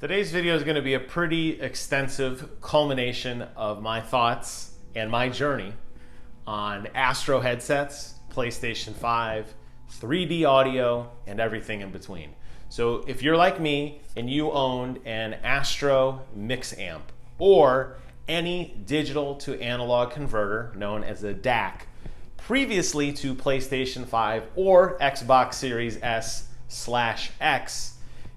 Today's video is going to be a pretty extensive culmination of my thoughts and my journey on Astro headsets, PlayStation 5, 3D audio, and everything in between. So if you're like me and you owned an Astro MixAmp or any digital to analog converter known as a DAC previously to PlayStation 5 or Xbox Series S/X,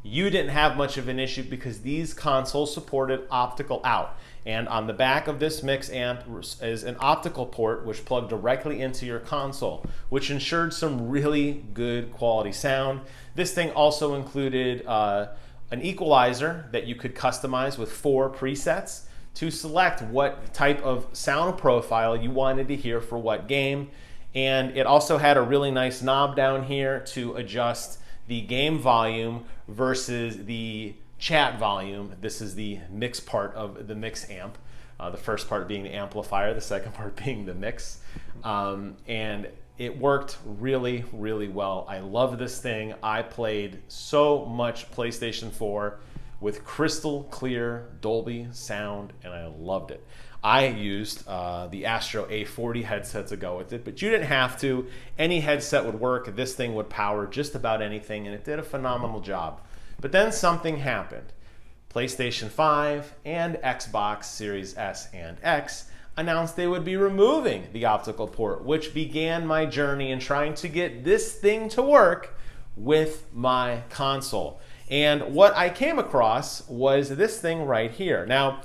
you didn't have much of an issue because these consoles supported optical out. And on the back of this MixAmp is an optical port which plugged directly into your console, which ensured some really good quality sound. This thing also included an equalizer that you could customize with 4 presets to select what type of sound profile you wanted to hear for what game. And it also had a really nice knob down here to adjust the game volume versus the chat volume. This is the mix part of the MixAmp. The first part being the amplifier, the second part being the mix. And it worked really, really well. I love this thing. I played so much PlayStation 4 with crystal clear Dolby sound, and I loved it. I used the Astro A40 headset to go with it, but you didn't have to. Any headset would work. This thing would power just about anything, and it did a phenomenal job. But then something happened. PlayStation 5 and Xbox Series S and X announced they would be removing the optical port, which began my journey in trying to get this thing to work with my console. And what I came across was this thing right here. Now,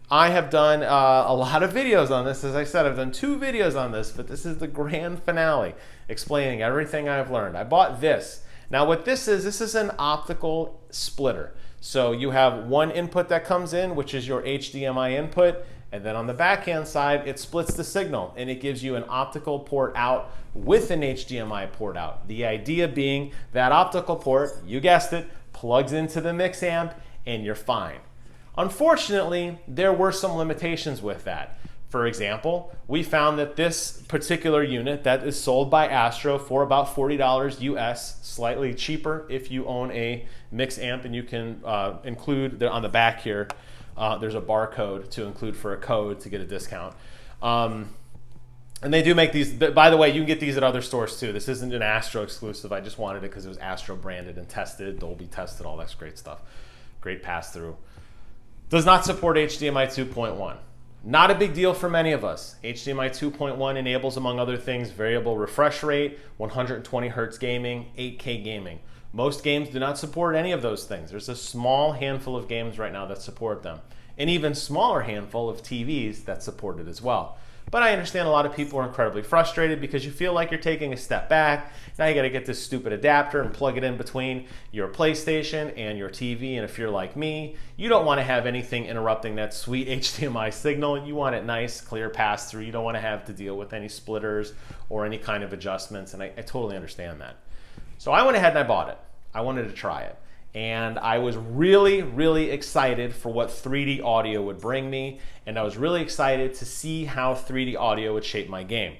I have done a lot of videos on this. As I said, I've done 2 videos on this, but this is the grand finale explaining everything I've learned. I bought this. Now what this is an optical splitter. So you have one input that comes in, which is your HDMI input, and then on the backhand side, it splits the signal and it gives you an optical port out with an HDMI port out. The idea being that optical port, you guessed it, plugs into the MixAmp and you're fine. Unfortunately, there were some limitations with that. For example, we found that this particular unit that is sold by Astro for about $40 US, slightly cheaper if you own a MixAmp, and you can include on the back here, there's a barcode to include for a code to get a discount. And they do make these, by the way, you can get these at other stores too. This isn't an Astro exclusive. I just wanted it because it was Astro branded and tested, Dolby tested, all that great stuff. Great pass through. Does not support HDMI 2.1. Not a big deal for many of us. HDMI 2.1 enables, among other things, variable refresh rate, 120 Hz gaming, 8K gaming. Most games do not support any of those things. There's a small handful of games right now that support them. An even smaller handful of TVs that support it as well. But I understand a lot of people are incredibly frustrated because you feel like you're taking a step back. Now you got to get this stupid adapter and plug it in between your PlayStation and your TV. And if you're like me, you don't want to have anything interrupting that sweet HDMI signal. You want it nice, clear pass through. You don't want to have to deal with any splitters or any kind of adjustments. And I totally understand that. So I went ahead and I bought it. I wanted to try it. And I was really, really excited for what 3D audio would bring me. And I was really excited to see how 3D audio would shape my game.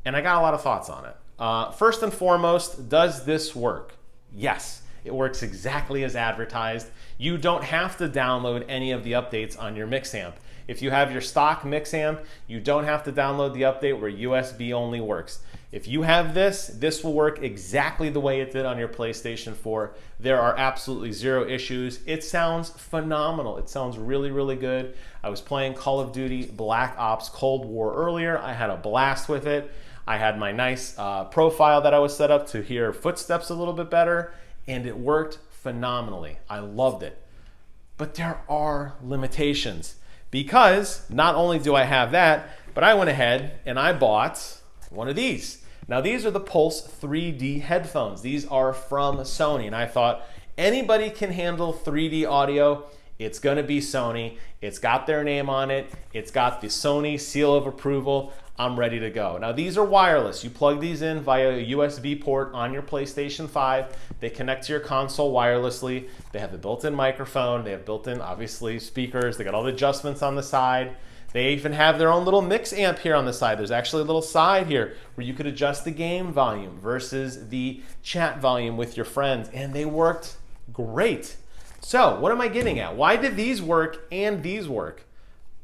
And I got a lot of thoughts on it. First and foremost, does this work? Yes, it works exactly as advertised. You don't have to download any of the updates on your MixAmp. If you have your stock MixAmp, you don't have to download the update where USB only works. If you have this, this will work exactly the way it did on your PlayStation 4. There are absolutely 0 issues. It sounds phenomenal. It sounds really, really good. I was playing Call of Duty Black Ops Cold War earlier. I had a blast with it. I had my nice profile that I was set up to hear footsteps a little bit better, and it worked phenomenally. I loved it. But there are limitations because not only do I have that, but I went ahead and I bought one of these. Now these are the Pulse 3D headphones. These are from Sony, and I thought anybody can handle 3D audio. It's gonna be Sony. It's got their name on it. It's got the Sony seal of approval. I'm ready to go. Now these are wireless. You plug these in via a USB port on your PlayStation 5. They connect to your console wirelessly. They have the built-in microphone. They have built-in, obviously, speakers. They got all the adjustments on the side. They even have their own little MixAmp here on the side. There's actually a little side here where you could adjust the game volume versus the chat volume with your friends, and they worked great. So what am I getting at? Why did these work and these work?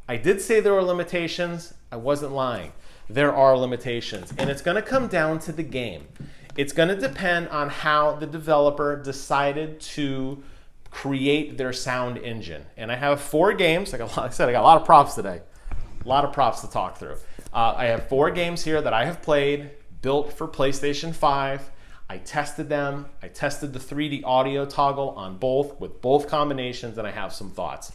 I did say there were limitations. I wasn't lying. There are limitations, and it's going to come down to the game. It's going to depend on how the developer decided to create their sound engine. And I have 4 games. Like I said, I got a lot of props today. A lot of props to talk through. I have 4 games here that I have played, built for PlayStation 5. I tested them. I tested the 3D audio toggle on both with both combinations, and I have some thoughts.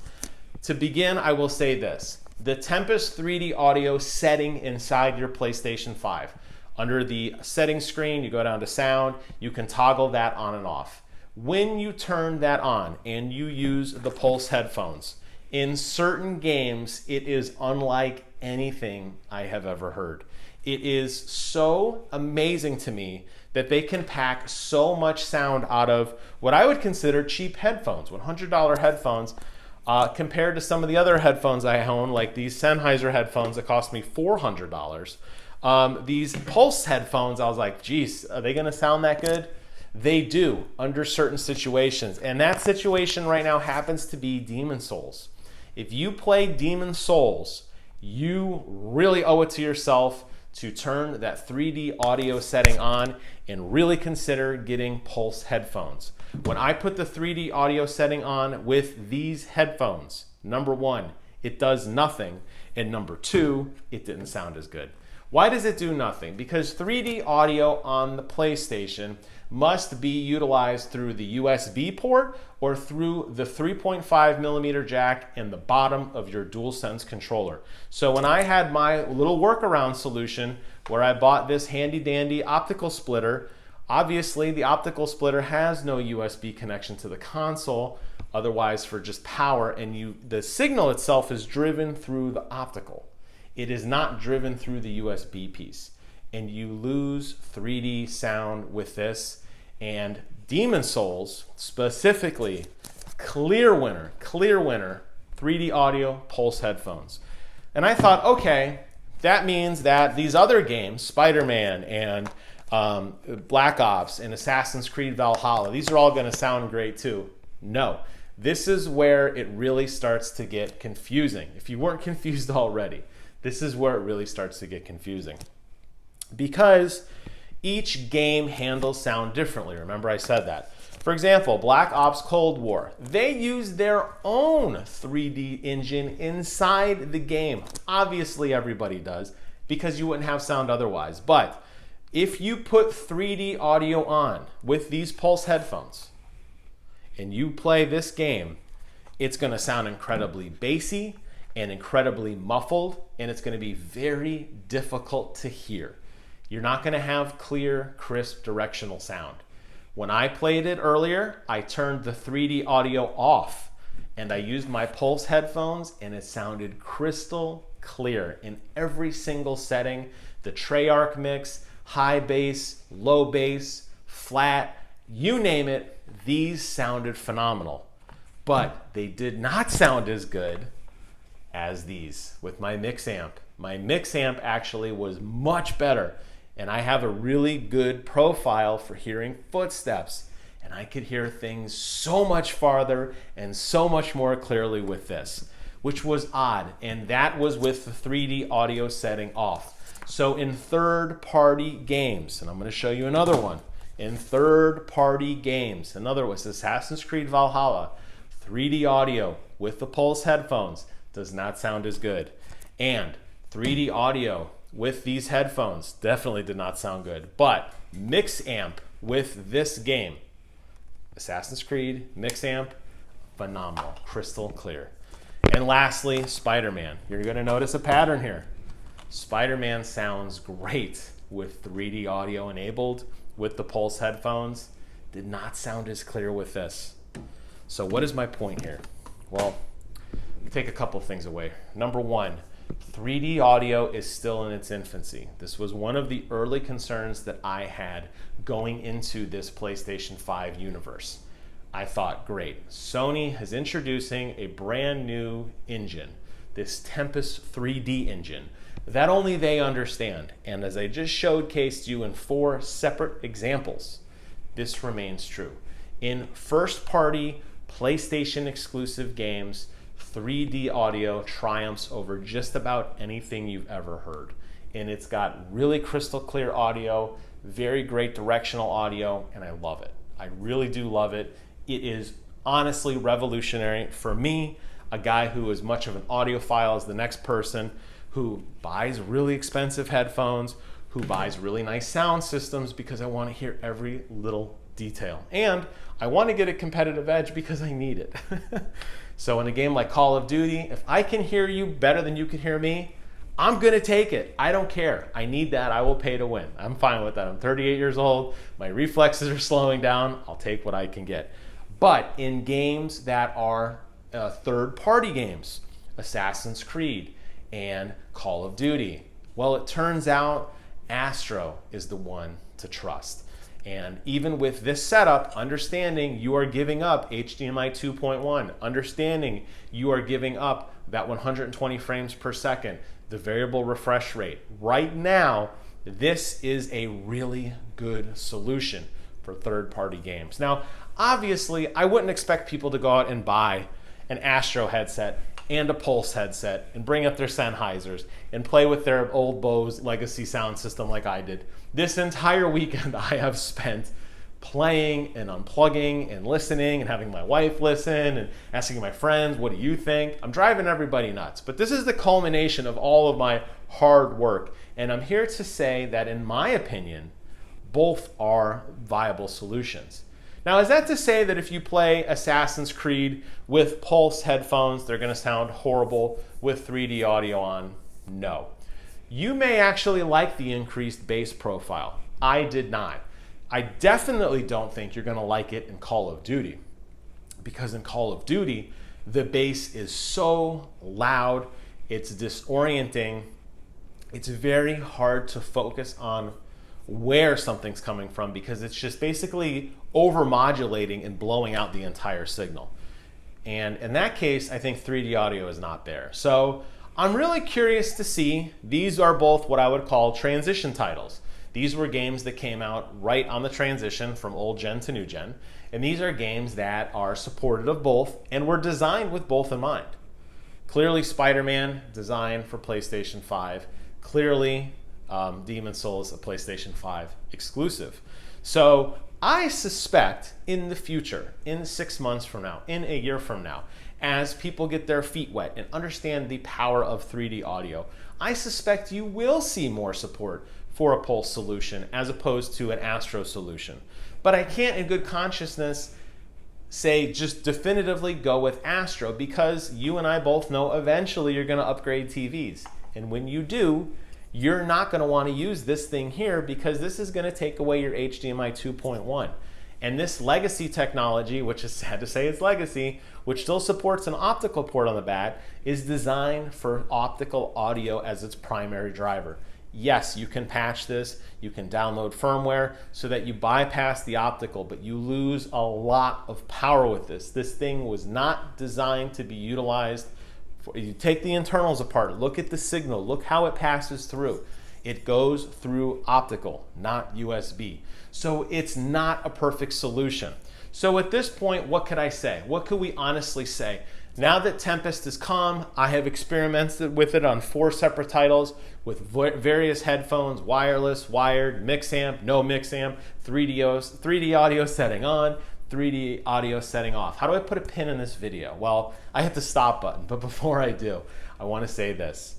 To begin, I will say this. The Tempest 3D audio setting inside your PlayStation 5. Under the settings screen, you go down to sound, you can toggle that on and off. When you turn that on and you use the Pulse headphones, in certain games, it is unlike anything I have ever heard. It is so amazing to me that they can pack so much sound out of what I would consider cheap headphones, $100 headphones, compared to some of the other headphones I own, like these Sennheiser headphones that cost me $400. These Pulse headphones, I was like, geez, are they gonna sound that good? They do, under certain situations. And that situation right now happens to be Demon's Souls. If you play Demon's Souls, you really owe it to yourself to turn that 3D audio setting on and really consider getting Pulse headphones. When I put the 3D audio setting on with these headphones, number 1, it does nothing, and number 2, it didn't sound as good. Why does it do nothing? Because 3D audio on the PlayStation must be utilized through the USB port or through the 3.5mm jack in the bottom of your DualSense controller. So when I had my little workaround solution where I bought this handy dandy optical splitter, obviously the optical splitter has no USB connection to the console, otherwise for just power, and the signal itself is driven through the optical. It is not driven through the USB piece. And you lose 3D sound with this. And Demon's Souls, specifically, clear winner, 3D audio Pulse headphones. And I thought, okay, that means that these other games, Spider-Man and Black Ops and Assassin's Creed Valhalla, these are all gonna sound great too. No, this is where it really starts to get confusing. If you weren't confused already, this is where it really starts to get confusing. Because each game handles sound differently. Remember I said that. For example, Black Ops Cold War, they use their own 3D engine inside the game. Obviously everybody does, because you wouldn't have sound otherwise. But if you put 3D audio on with these Pulse headphones and you play this game, it's gonna sound incredibly bassy and incredibly muffled, and it's gonna be very difficult to hear. You're not gonna have clear, crisp, directional sound. When I played it earlier, I turned the 3D audio off and I used my Pulse headphones and it sounded crystal clear in every single setting. The Treyarch mix, high bass, low bass, flat, you name it, these sounded phenomenal. But they did not sound as good as these with my MixAmp. My MixAmp actually was much better, and I have a really good profile for hearing footsteps, and I could hear things so much farther and so much more clearly with this, which was odd, and that was with the 3D audio setting off. So in third-party games, and I'm going to show you another one, in third-party games, another was Assassin's Creed Valhalla, 3D audio with the Pulse headphones does not sound as good. And 3D audio with these headphones definitely did not sound good. But MixAmp with this game, Assassin's Creed, MixAmp, phenomenal, crystal clear. And lastly, Spider-Man. You're gonna notice a pattern here. Spider-Man sounds great with 3D audio enabled with the Pulse headphones. Did not sound as clear with this. So what is my point here? Well, take a couple things away. Number one, 3D audio is still in its infancy. This was one of the early concerns that I had going into this PlayStation 5 universe. I thought, great, Sony is introducing a brand new engine, this Tempest 3D engine, that only they understand. And as I just showcased you in 4 separate examples, this remains true. In first-party PlayStation exclusive games, 3D audio triumphs over just about anything you've ever heard. And it's got really crystal clear audio, very great directional audio, and I love it. I really do love it. It is honestly revolutionary for me, a guy who is much of an audiophile as the next person, who buys really expensive headphones, who buys really nice sound systems because I want to hear every little detail. And I want to get a competitive edge because I need it. So in a game like Call of Duty, if I can hear you better than you can hear me, I'm going to take it. I don't care. I need that. I will pay to win. I'm fine with that. I'm 38 years old. My reflexes are slowing down. I'll take what I can get. But in games that are third-party games, Assassin's Creed and Call of Duty, well, it turns out Astro is the one to trust. And even with this setup, understanding you are giving up HDMI 2.1, understanding you are giving up that 120 frames per second, the variable refresh rate. Right now, this is a really good solution for third-party games. Now, obviously, I wouldn't expect people to go out and buy an Astro headset and a Pulse headset and bring up their Sennheisers and play with their old Bose legacy sound system like I did. This entire weekend I have spent playing and unplugging and listening and having my wife listen and asking my friends, what do you think? I'm driving everybody nuts. But this is the culmination of all of my hard work. And I'm here to say that in my opinion, both are viable solutions. Now, is that to say that if you play Assassin's Creed with Pulse headphones, they're going to sound horrible with 3D audio on? No. You may actually like the increased bass profile. I did not. I definitely don't think you're going to like it in Call of Duty, because in Call of Duty, the bass is so loud, it's disorienting, it's very hard to focus on where something's coming from because it's just basically over-modulating and blowing out the entire signal. And in that case, I think 3D audio is not there. So I'm really curious to see, these are both what I would call transition titles. These were games that came out right on the transition from old gen to new gen. And these are games that are supportive of both and were designed with both in mind. Clearly Spider-Man, designed for PlayStation 5. Clearly Demon's Souls, a PlayStation 5 exclusive. So I suspect in the future, in 6 months from now, in a year from now, as people get their feet wet and understand the power of 3D audio, I suspect you will see more support for a Pulse solution as opposed to an Astro solution. But I can't in good consciousness say just definitively go with Astro, because you and I both know eventually you're going to upgrade TVs. And when you do, you're not going to want to use this thing here because this is going to take away your HDMI 2.1. And this legacy technology, which is sad to say it's legacy, which still supports an optical port on the back, is designed for optical audio as its primary driver. Yes, you can patch this, you can download firmware so that you bypass the optical, but you lose a lot of power with this. This thing was not designed to be utilized. You take the internals apart, look at the signal, look how it passes through. It goes through optical, not USB. So it's not a perfect solution. So at this point, what could I say? What could we honestly say? Now that Tempest has come, I have experimented with it on 4 separate titles with various headphones, wireless, wired, mixamp, no mixamp, 3D audio setting on, 3D audio setting off. How do I put a pin in this video? Well, I hit the stop button, but before I do, I want to say this.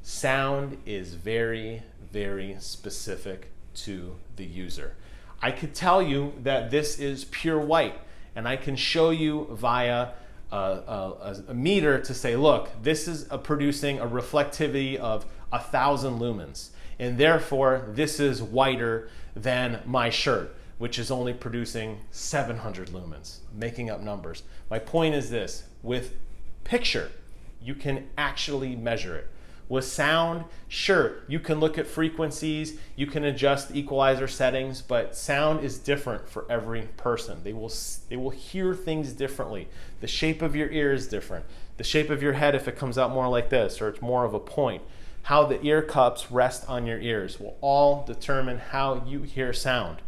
Sound is very, very specific to the user. I could tell you that this is pure white, and I can show you via a meter to say, look, this is producing a reflectivity of 1,000 lumens, and therefore this is whiter than my shirt, which is only producing 700 lumens, making up numbers. My point is this, with picture, you can actually measure it. With sound, sure, you can look at frequencies, you can adjust equalizer settings, but sound is different for every person. They will hear things differently. The shape of your ear is different. The shape of your head, if it comes out more like this, or it's more of a point. How the ear cups rest on your ears will all determine how you hear sound.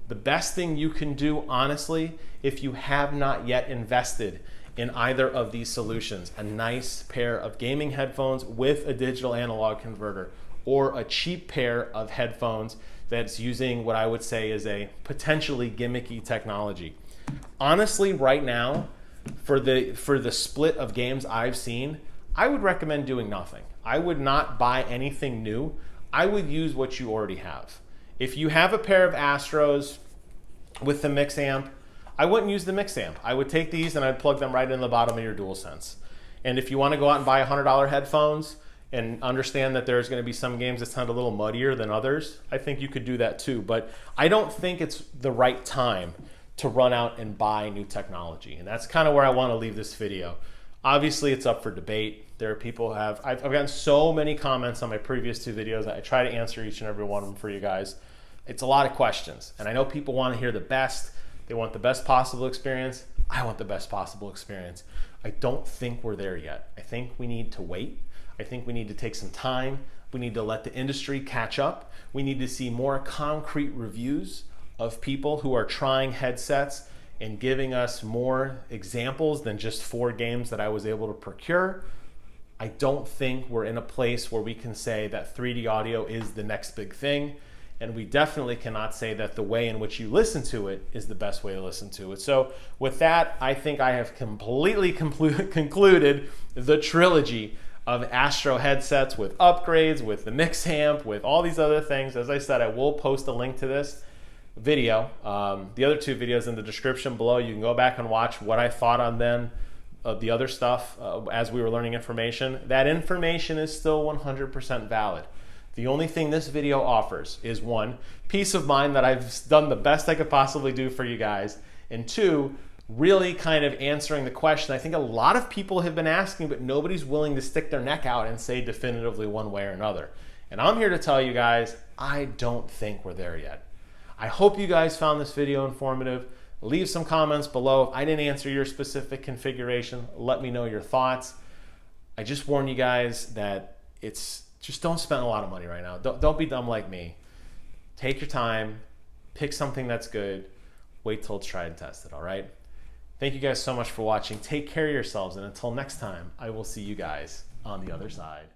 The best thing you can do, honestly, if you have not yet invested in either of these solutions, a nice pair of gaming headphones with a digital analog converter, or a cheap pair of headphones that's using what I would say is a potentially gimmicky technology. Honestly, right now, for the split of games I've seen, I would recommend doing nothing. I would not buy anything new. I would use what you already have. If you have a pair of Astros with the MixAmp, I wouldn't use the MixAmp. I would take these and I'd plug them right in the bottom of your DualSense. And if you want to go out and buy $100 headphones and understand that there's going to be some games that sound a little muddier than others, I think you could do that too. But I don't think it's the right time to run out and buy new technology. And that's kind of where I want to leave this video. Obviously, it's up for debate. There are people who have, I've gotten so many comments on my previous 2 videos. I try to answer each and every one of them for you guys. It's a lot of questions. And I know people want to hear the best. They want the best possible experience. I want the best possible experience. I don't think we're there yet. I think we need to wait. I think we need to take some time. We need to let the industry catch up. We need to see more concrete reviews of people who are trying headsets and giving us more examples than just 4 games that I was able to procure. I don't think we're in a place where we can say that 3D audio is the next big thing. And we definitely cannot say that the way in which you listen to it is the best way to listen to it. So with that, I think I have completely concluded the trilogy of Astro headsets with upgrades, with the MixAmp, with all these other things. As I said, I will post a link to this video, the other 2 videos in the description below. You can go back and watch what I thought on them, the other stuff as we were learning information. That information is still 100% valid. The only thing this video offers is 1, peace of mind that I've done the best I could possibly do for you guys, and 2, really kind of answering the question I think a lot of people have been asking, but nobody's willing to stick their neck out and say definitively one way or another. And I'm here to tell you guys, I don't think we're there yet. I hope you guys found this video informative. Leave some comments below. If I didn't answer your specific configuration, let me know your thoughts. I just warn you guys that just don't spend a lot of money right now. Don't be dumb like me. Take your time, pick something that's good, wait till it's tried and tested, all right? Thank you guys so much for watching. Take care of yourselves, and until next time, I will see you guys on the other side.